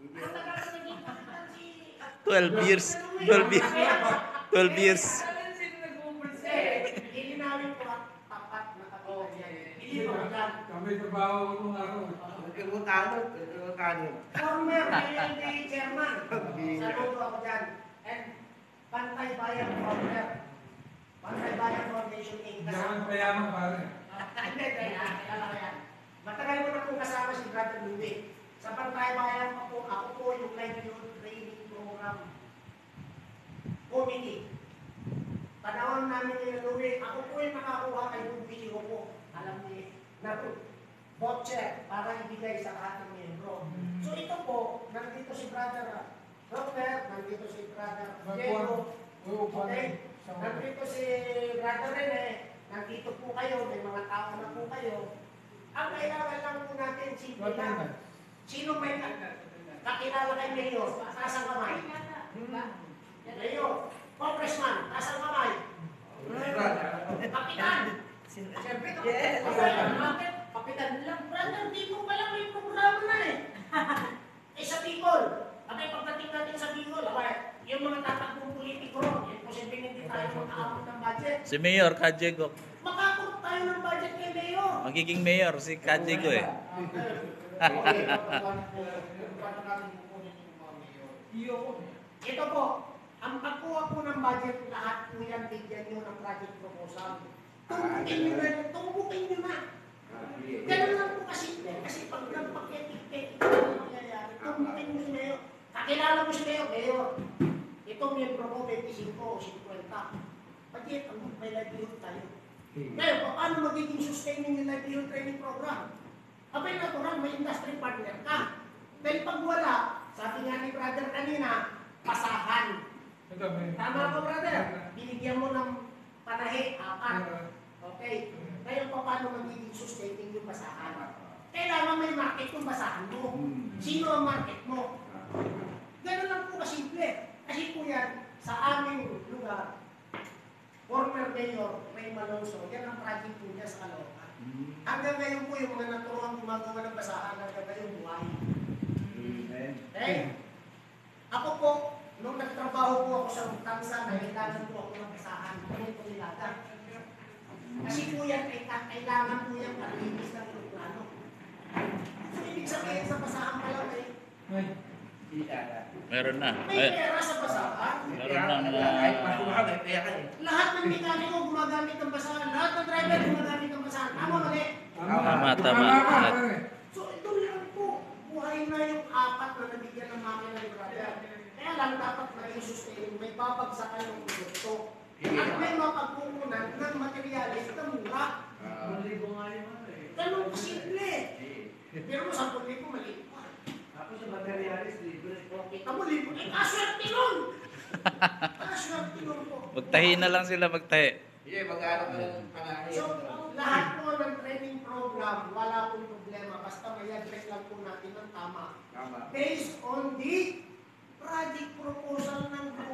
Ang tagal na naging kapitan si... 12 years. 12 years. 12 years. Ilinawin ko at tapat na kapitan yan. Hindi mo yan. Kami trabaho ko nung araw. Former PLD chairman. Saludo ako dyan. And Pantay Bayan Former. Pantay Bayan Foundation Inc. Hindi ako payaman pare. Hindi, kaya yan. Matagal ko na po kasama si Brother Louie. Sa Pantay Bayan ako po yung livelihood training program committee. Panahon namin ni Louie, ako po yung nakakuha kay Louie ko. Alam niya, na voucher para ibigay sa ating membro. So ito po, nandito si Brother Robert, nandito si Brother Diego, okay? Nandito si Brother Rene, nandito po kayo, may mga tao na po kayo. Ang kailangan lang po natin, simple lang. Sino may kakilala kay Mayor? Taas ang kamay. Mayor, Congressman, taas ang kamay. Kapitan. Siyempre, kapitan lang. Brother, di mo pala may programa na eh. Sa Bicol. Abay, pagdating natin sa Bicol, yung mga tatakbong politiko, yung posibleng hindi tayo makaabot ng budget. Si Mayor Kajego. Makakurot tayo ng budget kay Mayor. Magiging mayor si Kajego eh. Ito po, ang pagkuha po ng budget, lahat po yan, bigyan nyo ng project proposal. Tumbukin nyo na yun, tumbukin nyo na. Ganun lang po kasi pag nagpaketik-ketik na nangyayari, tumbukin mo si Mayor. Kakilala mo si Mayor, Mayor, itong miyembro ko, 25 o 50. Budget, may livelihood tayo. Ngayon, paano magiging sustaining yung livelihood training program? Abay natural, may industry partner ka. Dahil pag wala, sabi nga ni brother kanina, pasahan. Tama ko, brother? Binigyan mo ng panahe, 4. Okay. Ngayon, paano magiging sustaining yung basahan? Kailangan may market yung basahan mo. Sino ang market mo? Ganun lang po kasimple. Kasi po yan, sa aming lugar, former Mayor Ray Malonzo, yan ang project po niya sa Caloocan. Hanggang ngayon po yung mga naturuan gumagawa ng basahan hanggang ngayon buhay. Okay? Ako po, nung nagtrabaho po ako sa Tansa, nahilagan po ako ng basahan. Ano po nilaga? Kasi po yan, kailangan po yan kalinis ng plano. So, ibig sabihin sa basahan pa lang Meron na. may pera sa basahan. Meron na. Lahat ng mekaniko gumagamit ng basahan. Lahat ng driver gumagamit ng basahan. Tama mali? Tama. So ito lang po. Buhay na yung 4 na nabigyan ng makina ni brother. Kaya lang dapat maging sustain. May babagsakan ng produkto. At may mapagkukunan ng materyales na mura. Ganun po simple. Pero mo 10,000 maliit pa. Tapos sa materialis, libre. Kita mo libre. Kaswerte nun! Kaswerte nun po. Magtahi na lang sila, magtahi. So, lahat po ng training program, wala pong problema. Basta may address lang po natin ng tama. Based on the project proposal ng group.